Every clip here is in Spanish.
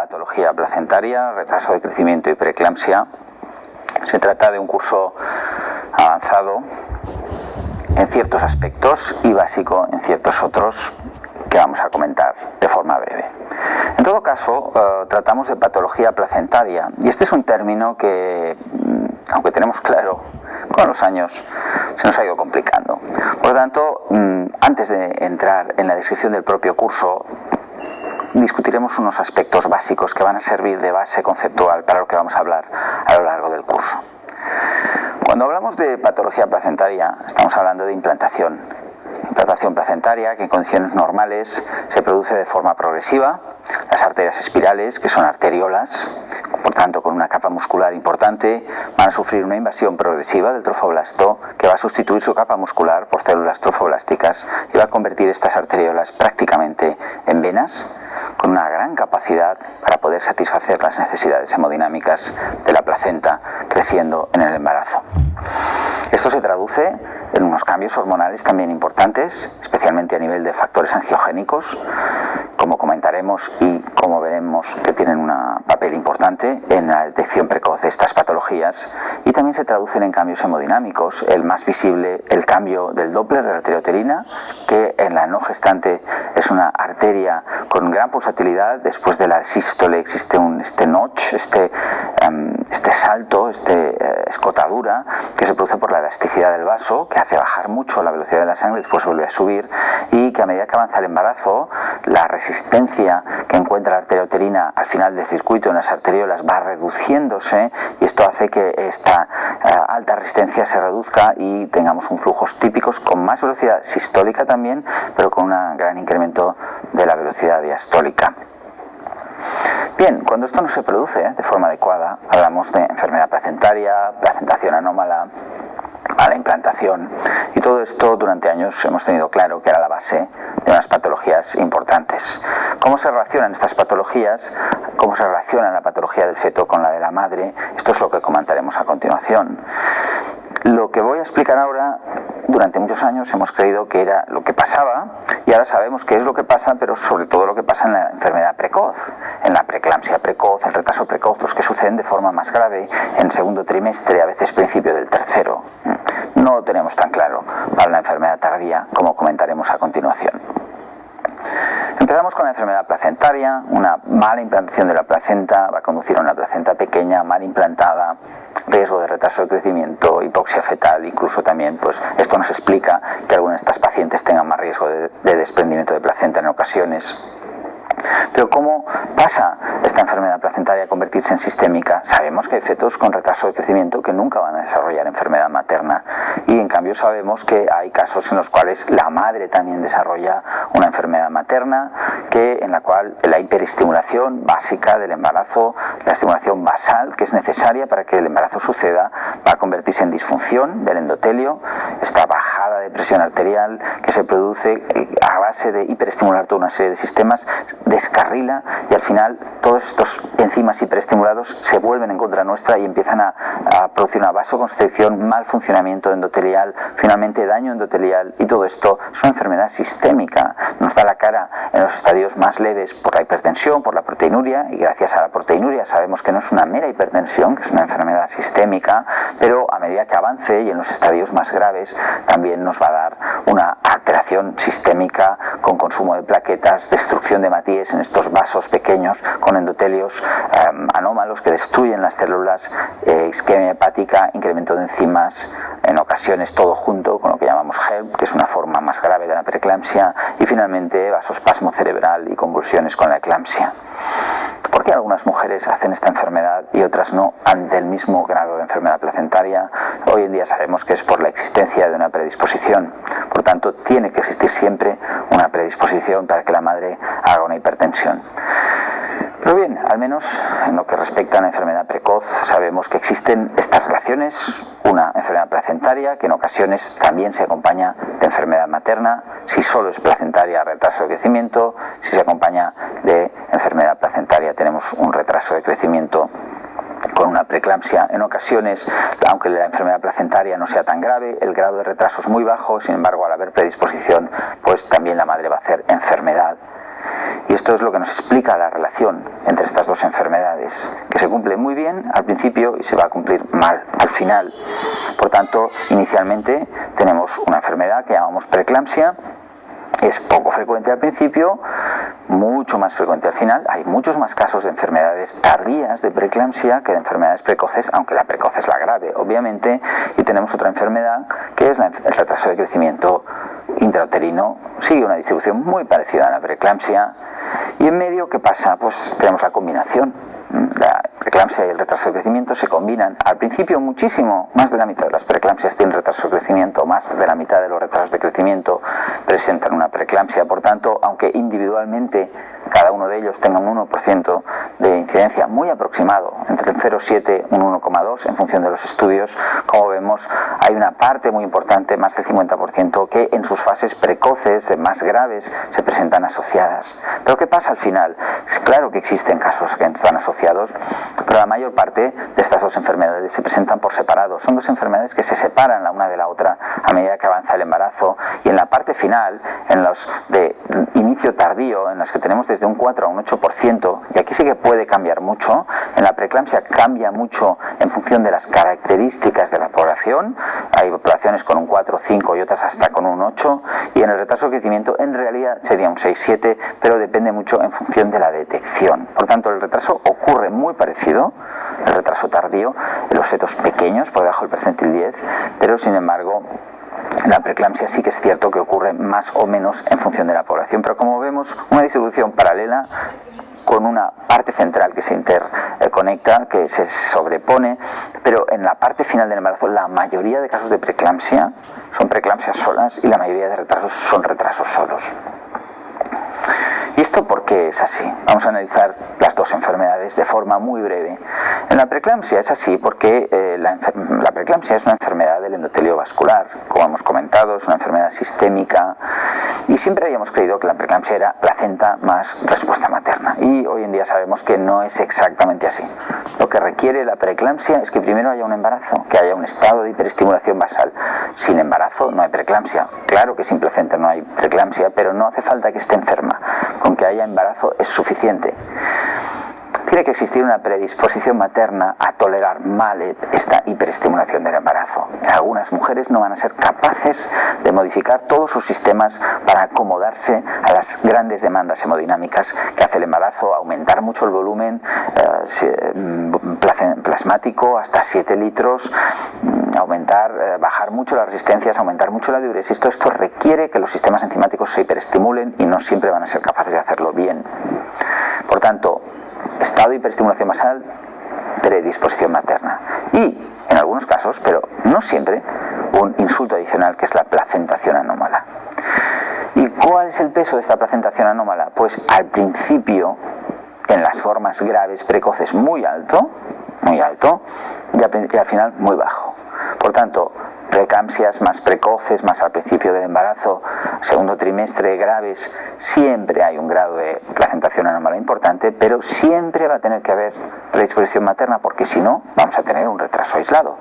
patología placentaria, retraso de crecimiento y preeclampsia. Se trata de un curso avanzado en ciertos aspectos y básico en ciertos otros que vamos a comentar de forma breve. En todo caso, tratamos de patología placentaria y este es un término que, aunque tenemos claro, con los años se nos ha ido complicando. Por lo tanto, antes de entrar en la descripción del propio curso, discutiremos unos aspectos básicos que van a servir de base conceptual para lo que vamos a hablar a lo largo del curso. Cuando hablamos de patología placentaria, estamos hablando de implantación. Implantación placentaria que en condiciones normales se produce de forma progresiva. Las arterias espirales, que son arteriolas, por tanto con una capa muscular importante, van a sufrir una invasión progresiva del trofoblasto que va a sustituir su capa muscular por células trofoblásticas y va a convertir estas arteriolas prácticamente en venas, con una gran capacidad para poder satisfacer las necesidades hemodinámicas de la placenta creciendo en el embarazo. Esto se traduce en unos cambios hormonales también importantes, especialmente a nivel de factores angiogénicos, como comentaremos y como veremos que tienen un papel importante en la detección precoz de estas patologías, y también se traducen en cambios hemodinámicos. El más visible, el cambio del Doppler de la arteria uterina, que en la no gestante es una arteria con gran pulsatilidad. Después de la sístole existe este notch, este salto, escotadura, que se produce por la elasticidad del vaso, que hace bajar mucho la velocidad de la sangre, después vuelve a subir, y que a medida que avanza el embarazo, la resistencia que encuentra la arteria uterina al final del circuito en las arteriolas va reduciéndose, y esto hace que esta alta resistencia se reduzca y tengamos un flujos típicos con más velocidad sistólica también, pero con un gran incremento de la velocidad diastólica. Bien, cuando esto no se produce de forma adecuada, hablamos de enfermedad placentaria, placentación anómala, mala implantación, y todo esto durante años hemos tenido claro que era la base de unas patologías importantes. ¿Cómo se relacionan estas patologías? ¿Cómo se relaciona la patología del feto con la de la madre? Esto es lo que comentaremos a continuación. Lo que voy a explicar ahora, durante muchos años hemos creído que era lo que pasaba, y ahora sabemos qué es lo que pasa, pero sobre todo lo que pasa en la enfermedad precoz, en la preeclampsia precoz, el retraso precoz, los que suceden de forma más grave en el segundo trimestre, a veces principio del tercero. No lo tenemos tan claro para la enfermedad tardía, como comentaremos a continuación. Empezamos con la enfermedad placentaria. Una mala implantación de la placenta va a conducir a una placenta pequeña, mal implantada, riesgo de retraso de crecimiento, hipoxia fetal, incluso también, pues esto nos explica que algunas de estas pacientes tengan más riesgo de desprendimiento de placenta en ocasiones. Pero ¿cómo pasa esta enfermedad placentaria a convertirse en sistémica? Sabemos que hay fetos con retraso de crecimiento que nunca van a desarrollar enfermedad materna, y en cambio sabemos que hay casos en los cuales la madre también desarrolla una enfermedad materna, en la cual la hiperestimulación básica del embarazo, la estimulación basal que es necesaria para que el embarazo suceda, va a convertirse en disfunción del endotelio. Esta bajada de presión arterial que se produce a base de hiperestimular toda una serie de sistemas descarrila, y al final todos estos enzimas hiperestimulados se vuelven en contra nuestra y empiezan a producir una vasoconstricción, mal funcionamiento endotelial, finalmente daño endotelial, y todo esto es una enfermedad sistémica. Nos da la cara en los estadios más leves por la hipertensión, por la proteinuria, y gracias a la proteinuria sabemos que no es una mera hipertensión, que es una enfermedad sistémica, pero a medida que avance y en los estadios más graves también nos va a dar una alteración sistémica con consumo de plaquetas, destrucción de matías en estos vasos pequeños, con endotelios anómalos que destruyen las células, isquemia hepática, incremento de enzimas, en ocasiones todo junto con lo que llamamos HELP, que es una forma más grave de la preeclampsia, y finalmente vasospasmo cerebral y convulsiones con la eclampsia. ¿Por qué algunas mujeres hacen esta enfermedad y otras no ante el mismo grado de enfermedad placentaria? Hoy en día sabemos que es por la existencia de una predisposición. Por tanto, tiene que existir siempre una predisposición para que la madre haga una hipertensión. Pero bien, al menos en lo que respecta a la enfermedad precoz, sabemos que existen estas relaciones: una enfermedad placentaria que en ocasiones también se acompaña de enfermedad materna, si solo es placentaria, retraso de crecimiento; si se acompaña de enfermedad placentaria, tenemos un retraso de crecimiento con una preeclampsia. En ocasiones, aunque la enfermedad placentaria no sea tan grave, el grado de retraso es muy bajo, sin embargo, al haber predisposición, pues también la madre va a hacer enfermedad. Y esto es lo que nos explica la relación entre estas dos enfermedades, que se cumple muy bien al principio y se va a cumplir mal al final. Por tanto, inicialmente tenemos una enfermedad que llamamos preeclampsia. Es poco frecuente al principio, mucho más frecuente al final. Hay muchos más casos de enfermedades tardías de preeclampsia que de enfermedades precoces, aunque la precoz es la grave, obviamente. Y tenemos otra enfermedad que es el retraso de crecimiento intrauterino. Sigue una distribución muy parecida a la preeclampsia. Y en medio, ¿qué pasa? Pues tenemos la combinación. La preeclampsia y el retraso de crecimiento se combinan. Al principio muchísimo, más de la mitad de las preeclampsias tienen retraso de crecimiento, más de la mitad de los retrasos de crecimiento presentan una preeclampsia. Por tanto, aunque individualmente cada uno de ellos tenga un 1% de incidencia muy aproximado, entre el 0,7 y un 1,2 en función de los estudios, como vemos, hay una parte muy importante, más del 50%, que en sus fases precoces, más graves, se presentan asociadas. Pero ¿qué pasa al final? Es claro que existen casos que están asociados, pero la mayor parte de estas dos enfermedades se presentan por separado. Son dos enfermedades que se separan la una de la otra a medida que avanza el embarazo, y en la parte final, en los de inicio tardío, en las que tenemos desde un 4 a un 8%, y aquí sí que puede cambiar mucho. En la preeclampsia cambia mucho en función de las características de la población. Hay poblaciones con un 4, 5 y otras hasta con un 8, y en el retraso de crecimiento en realidad sería un 6, 7, pero depende mucho en función de la detección. Por tanto, el retraso ocurre muy parecido, el retraso tardío, en los fetos pequeños, por debajo del percentil 10, pero sin embargo, la preeclampsia sí que es cierto que ocurre más o menos en función de la población, pero como vemos, una distribución paralela con una parte central que se interconecta, que se sobrepone, pero en la parte final del embarazo la mayoría de casos de preeclampsia son preeclampsias solas y la mayoría de retrasos son retrasos solos. ¿Y esto por qué es así? Vamos a analizar las dos enfermedades de forma muy breve. En la preeclampsia es así porque la preeclampsia es una enfermedad del endotelio vascular, como hemos comentado, es una enfermedad sistémica, y siempre habíamos creído que la preeclampsia era placenta más respuesta materna, y hoy en día sabemos que no es exactamente así. Lo que requiere la preeclampsia es que primero haya un embarazo, que haya un estado de hiperestimulación basal. Sin embarazo no hay preeclampsia. Claro que sin placenta no hay preeclampsia, pero no hace falta que esté enferma. Con que haya embarazo es suficiente. Tiene que existir una predisposición materna a tolerar mal esta hiperestimulación del embarazo. Algunas mujeres no van a ser capaces de modificar todos sus sistemas para acomodarse a las grandes demandas hemodinámicas que hace el embarazo, aumentar mucho el volumen plasmático hasta 7 litros, bajar mucho las resistencias, aumentar mucho la diuresis. Todo esto requiere que los sistemas enzimáticos se hiperestimulen y no siempre van a ser capaces de hacerlo bien. Por tanto, estado de hiperestimulación basal, predisposición materna. Y, en algunos casos, pero no siempre, un insulto adicional que es la placentación anómala. ¿Y cuál es el peso de esta placentación anómala? Pues al principio, en las formas graves, precoces, muy alto, y al final muy bajo. Por tanto, preeclampsias más precoces, más al principio del embarazo, segundo trimestre, graves, siempre hay un grado de placentación anómala importante, pero siempre va a tener que haber predisposición materna, porque si no, vamos a tener un retraso aislado.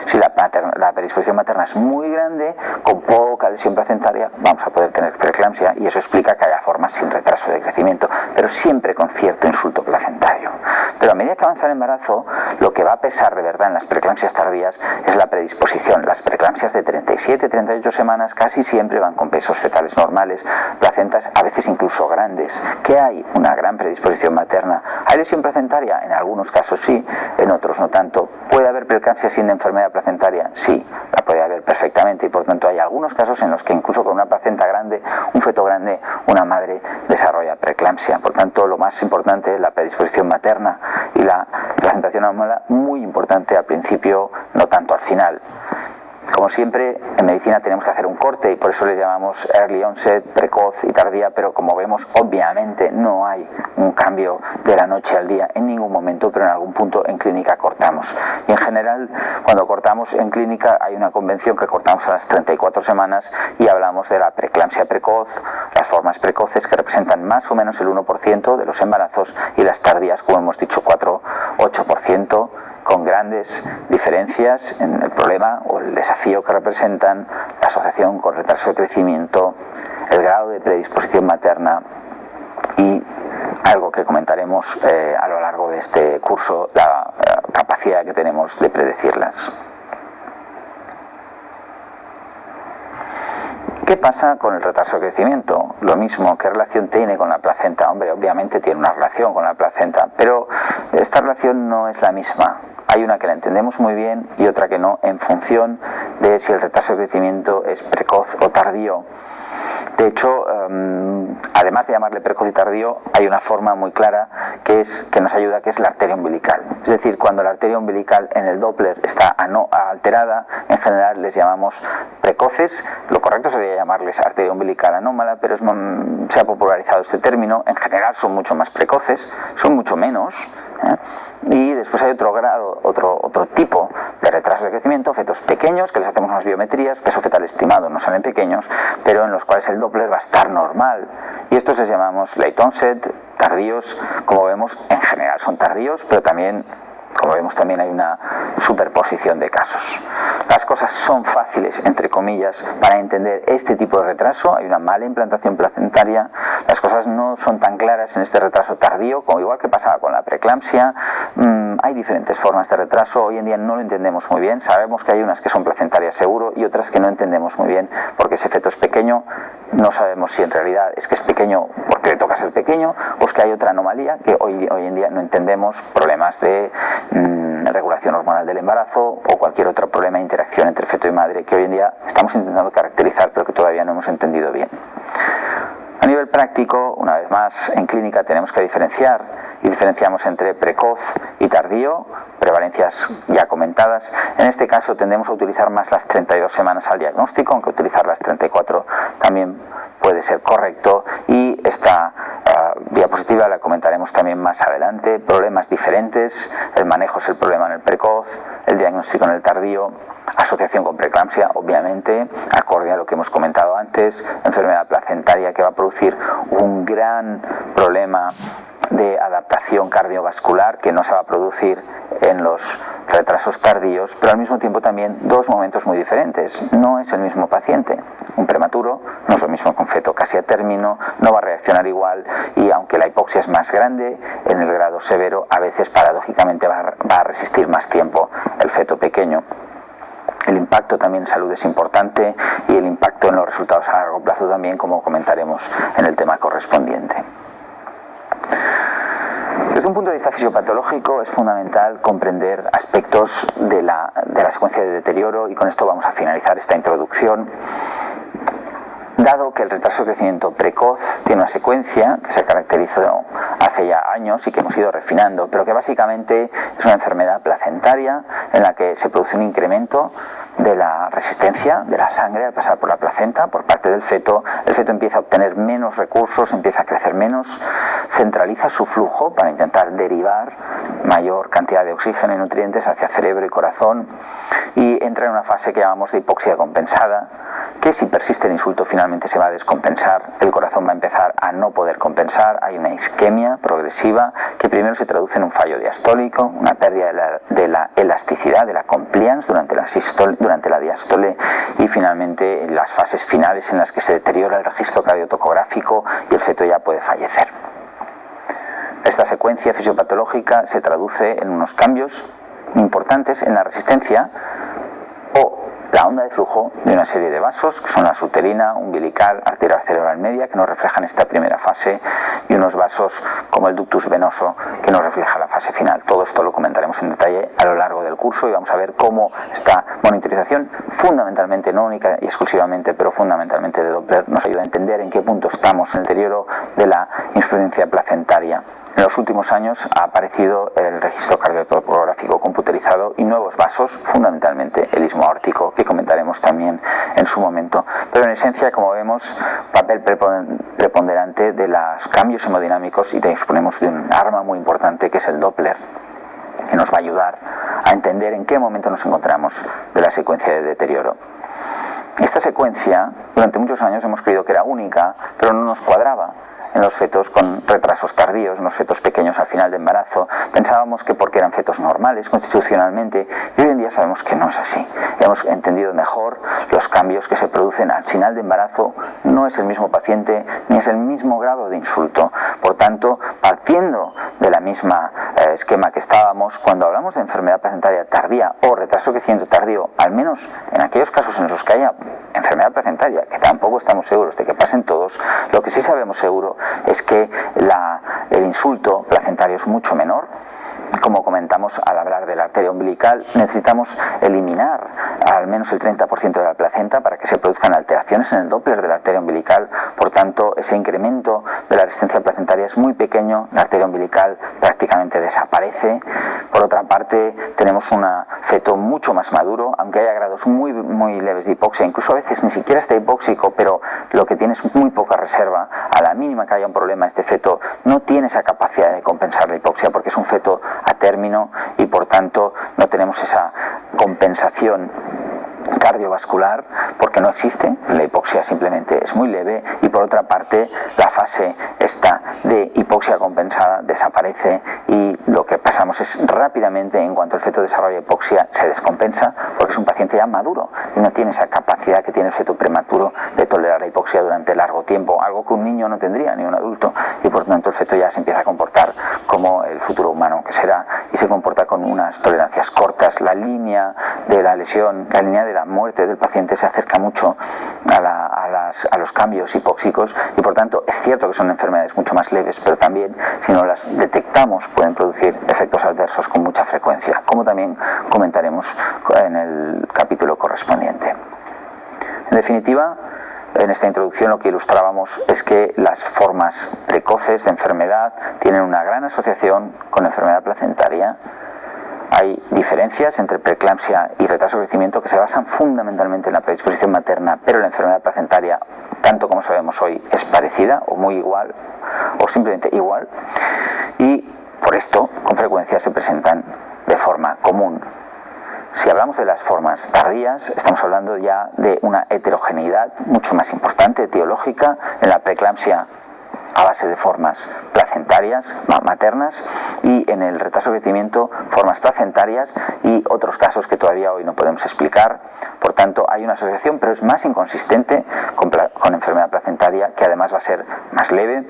Si la predisposición materna es muy grande, con poca lesión placentaria, vamos a poder tener preeclampsia, y eso explica que haya formas sin retraso de crecimiento, pero siempre con cierto insulto placentario. Pero a medida que avanza el embarazo, lo que va a pesar de verdad en las preeclampsias tardías es la predisposición. Las preeclampsias de 37-38 semanas casi siempre van con pesos fetales normales, placentas a veces incluso grandes. ¿Qué hay? Una gran predisposición materna. ¿Hay lesión placentaria? En algunos casos sí, en otros no tanto. ¿Puede haber preeclampsia sin enfermedad placentaria? Sí, la puede haber perfectamente, y por tanto hay algunos casos en los que incluso con una placenta grande, un feto grande, una madre desarrolla preeclampsia. Por tanto, lo más importante es la predisposición materna y la placentación anómala, muy importante al principio, no tanto al final. Como siempre, en medicina tenemos que hacer un corte y por eso les llamamos early onset, precoz y tardía, pero como vemos, obviamente no hay un cambio de la noche al día en ningún momento, pero en algún punto en clínica cortamos. Y en general, cuando cortamos en clínica hay una convención que cortamos a las 34 semanas y hablamos de la preeclampsia precoz, las formas precoces que representan más o menos el 1% de los embarazos, y las tardías, como hemos dicho, 4-8%, con grandes diferencias en el problema o el desafío que representan, la asociación con retraso de crecimiento, el grado de predisposición materna y algo que comentaremos a lo largo de este curso, la capacidad que tenemos de predecirlas. ¿Qué pasa con el retraso de crecimiento? Lo mismo, ¿qué relación tiene con la placenta? Hombre, obviamente tiene una relación con la placenta, pero esta relación no es la misma. Hay una que la entendemos muy bien y otra que no, en función de si el retraso de crecimiento es precoz o tardío. De hecho, además de llamarle precoz y tardío, hay una forma muy clara que nos ayuda, que es la arteria umbilical. Es decir, cuando la arteria umbilical en el Doppler está alterada, en general les llamamos precoces. Lo correcto sería llamarles arteria umbilical anómala, pero se ha popularizado este término. En general son mucho más precoces, son mucho menos. Y después hay otro grado, otro tipo de retraso de crecimiento, fetos pequeños, que les hacemos unas biometrías, peso fetal estimado, no salen pequeños, pero en los cuales el Doppler va a estar normal. Y estos les llamamos late onset, tardíos. Como vemos, en general son tardíos, pero también, como vemos, también hay una superposición de casos. Las cosas son fáciles, entre comillas, para entender este tipo de retraso. Hay una mala implantación placentaria. Las cosas no son tan claras en este retraso tardío, como igual que pasaba con la preeclampsia. Hay diferentes formas de retraso. Hoy en día no lo entendemos muy bien. Sabemos que hay unas que son placentarias seguro y otras que no entendemos muy bien porque ese feto es pequeño. No sabemos si en realidad es que es pequeño porque le toca ser pequeño o es que hay otra anomalía que hoy en día no entendemos, problemas de regulación hormonal del embarazo o cualquier otro problema de interacción entre feto y madre que hoy en día estamos intentando caracterizar pero que todavía no hemos entendido bien. A nivel práctico, una vez más, en clínica tenemos que diferenciar y diferenciamos entre precoz y tardío, prevalencias ya comentadas. En este caso tendemos a utilizar más las 32 semanas al diagnóstico, aunque utilizar las 34 también puede ser correcto. Y esta diapositiva la comentaremos también más adelante. Problemas diferentes, el manejo es el problema en el precoz, el diagnóstico en el tardío, asociación con preeclampsia, obviamente, acorde a lo que hemos comentado antes, enfermedad placentaria que va a producir un gran problema de adaptación cardiovascular que no se va a producir en los retrasos tardíos, pero al mismo tiempo también dos momentos muy diferentes. No es el mismo paciente. Un prematuro no es lo mismo que un feto casi a término, no va a reaccionar igual y aunque la hipoxia es más grande, en el grado severo a veces paradójicamente va a resistir más tiempo el feto pequeño. El impacto también en salud es importante y el impacto en los resultados a largo plazo también, como comentaremos en el tema correspondiente. Desde un punto de vista fisiopatológico es fundamental comprender aspectos de la secuencia de deterioro y con esto vamos a finalizar esta introducción. Dado que el retraso de crecimiento precoz tiene una secuencia que se caracterizó hace ya años y que hemos ido refinando, pero que básicamente es una enfermedad placentaria en la que se produce un incremento de la resistencia de la sangre al pasar por la placenta por parte del feto. El feto empieza a obtener menos recursos, empieza a crecer menos, centraliza su flujo para intentar derivar mayor cantidad de oxígeno y nutrientes hacia cerebro y corazón y entra en una fase que llamamos de hipoxia compensada, que si persiste el insulto finalmente se va a descompensar, el corazón va a empezar a no poder compensar, hay una isquemia progresiva que primero se traduce en un fallo diastólico, una pérdida de la elasticidad, de la compliance durante la diástole y finalmente en las fases finales en las que se deteriora el registro cardiotocográfico y el feto ya puede fallecer. Esta secuencia fisiopatológica se traduce en unos cambios importantes en la resistencia o la onda de flujo de una serie de vasos que son la uterina, umbilical, arteria cerebral media que nos reflejan esta primera fase y unos vasos como el ductus venoso que nos refleja la fase final. Todo esto lo comentaremos en detalle a lo largo del curso y vamos a ver cómo esta monitorización fundamentalmente, no única y exclusivamente, pero fundamentalmente de Doppler nos ayuda a entender en qué punto estamos en el deterioro de la insuficiencia placentaria. En los últimos años ha aparecido el registro cardiotocográfico computerizado y nuevos vasos, fundamentalmente el istmo aórtico, que comentaremos también en su momento. Pero en esencia, como vemos, papel preponderante de los cambios hemodinámicos y disponemos de un arma muy importante que es el Doppler, que nos va a ayudar a entender en qué momento nos encontramos de la secuencia de deterioro. Esta secuencia, durante muchos años hemos creído que era única, pero no nos cuadraba. en los fetos con retrasos tardíos, en los fetos pequeños al final de embarazo. Pensábamos que porque eran fetos normales constitucionalmente, y hoy en día sabemos que no es así. Hemos entendido mejor los cambios que se producen al final de embarazo. No es el mismo paciente ni es el mismo grado de insulto. Por tanto, partiendo de la misma esquema que estábamos, cuando hablamos de enfermedad placentaria tardía o retraso de crecimiento tardío, al menos en aquellos casos en los que haya enfermedad placentaria, que tampoco estamos seguros de que pasen todos, lo que sí sabemos seguro es que el insulto placentario es mucho menor. Como comentamos al hablar de la arteria umbilical, necesitamos eliminar al menos el 30% de la placenta para que se produzcan alteraciones en el Doppler de la arteria umbilical. Por tanto, ese incremento de la resistencia placentaria es muy pequeño, la arteria umbilical prácticamente desaparece. Por otra parte, tenemos un feto mucho más maduro, aunque haya grados muy leves de hipoxia, incluso a veces ni siquiera está hipóxico, pero lo que tiene es muy poca reserva. A la mínima que haya un problema, este feto no tiene esa capacidad de compensar la hipoxia porque es un feto a término y por tanto no tenemos esa compensación cardiovascular porque no existe, la hipoxia simplemente es muy leve y por otra parte la fase esta de hipoxia compensada desaparece y lo que pasamos es rápidamente, en cuanto el feto desarrolla hipoxia, se descompensa porque es un paciente ya maduro y no tiene esa capacidad que tiene el feto prematuro de tolerar la hipoxia durante largo tiempo, algo que un niño no tendría ni un adulto, y por tanto el feto ya se empieza a comportar como el futuro humano que será y se comporta con unas tolerancias cortas. La línea de la lesión, la línea de la muerte del paciente se acerca mucho a los cambios hipóxicos y por tanto es cierto que son enfermedades mucho más leves, pero también si no las detectamos pueden producir efectos adversos con mucha frecuencia, como también comentaremos en el capítulo correspondiente. En definitiva, en esta introducción lo que ilustrábamos es que las formas precoces de enfermedad tienen una gran asociación con enfermedad placentaria. Hay diferencias entre preeclampsia y retraso de crecimiento que se basan fundamentalmente en la predisposición materna, pero la enfermedad placentaria, tanto como sabemos hoy, es parecida o muy igual o simplemente igual, y por esto con frecuencia se presentan de forma común. Si hablamos de las formas tardías, estamos hablando ya de una heterogeneidad mucho más importante, etiológica. En la preeclampsia a base de formas placentarias, maternas, y en el retraso de crecimiento formas placentarias y otros casos que todavía hoy no podemos explicar. Por tanto, hay una asociación, pero es más inconsistente con enfermedad placentaria, que además va a ser más leve.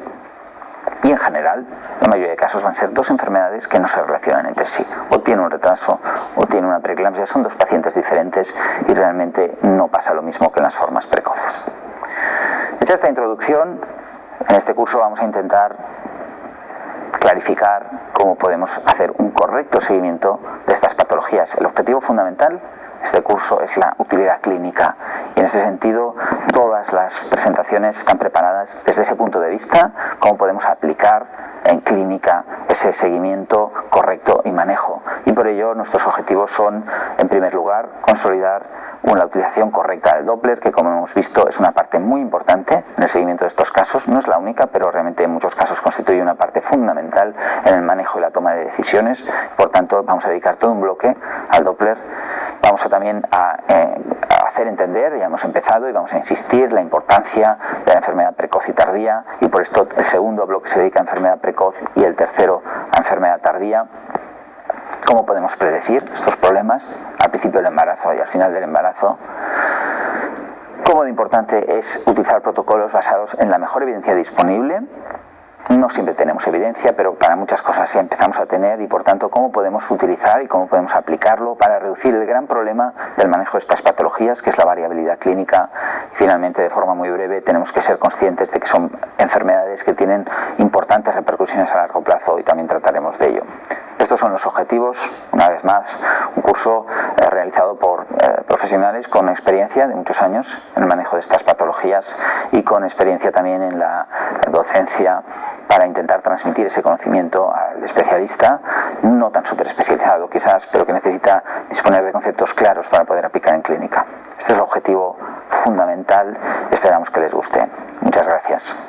Y en general, la mayoría de casos van a ser dos enfermedades que no se relacionan entre sí. O tiene un retraso o tiene una preeclampsia. Son dos pacientes diferentes y realmente no pasa lo mismo que en las formas precoces. Hecha esta introducción, en este curso vamos a intentar clarificar cómo podemos hacer un correcto seguimiento de estas patologías. El objetivo fundamental de este curso es la utilidad clínica y en ese sentido todas las presentaciones están preparadas desde ese punto de vista, cómo podemos aplicar en clínica ese seguimiento correcto y manejo. Y por ello nuestros objetivos son, en primer lugar, consolidar la utilización correcta del Doppler, que como hemos visto es una parte muy importante en el seguimiento de estos casos. No es la única, pero realmente en muchos casos constituye una parte fundamental en el manejo y la toma de decisiones. Por tanto, vamos a dedicar todo un bloque al Doppler. Vamos también a hacer entender, ya hemos empezado y vamos a insistir, la importancia de la enfermedad precoz y tardía, y por esto el segundo bloque se dedica a enfermedad precoz y el tercero a enfermedad tardía. ¿Cómo podemos predecir estos problemas al principio del embarazo y al final del embarazo? Cómo de importante es utilizar protocolos basados en la mejor evidencia disponible. No siempre tenemos evidencia, pero para muchas cosas ya empezamos a tener, y por tanto cómo podemos utilizar y cómo podemos aplicarlo para reducir el gran problema del manejo de estas patologías, que es la variabilidad clínica. Y finalmente, de forma muy breve, tenemos que ser conscientes de que son enfermedades que tienen importantes repercusiones a largo plazo y también trataremos de ello. Estos son los objetivos, una vez más, un curso realizado por profesionales con experiencia de muchos años en el manejo de estas patologías y con experiencia también en la docencia para intentar transmitir ese conocimiento al especialista, no tan súper especializado quizás, pero que necesita disponer de conceptos claros para poder aplicar en clínica. Este es el objetivo fundamental, esperamos que les guste. Muchas gracias.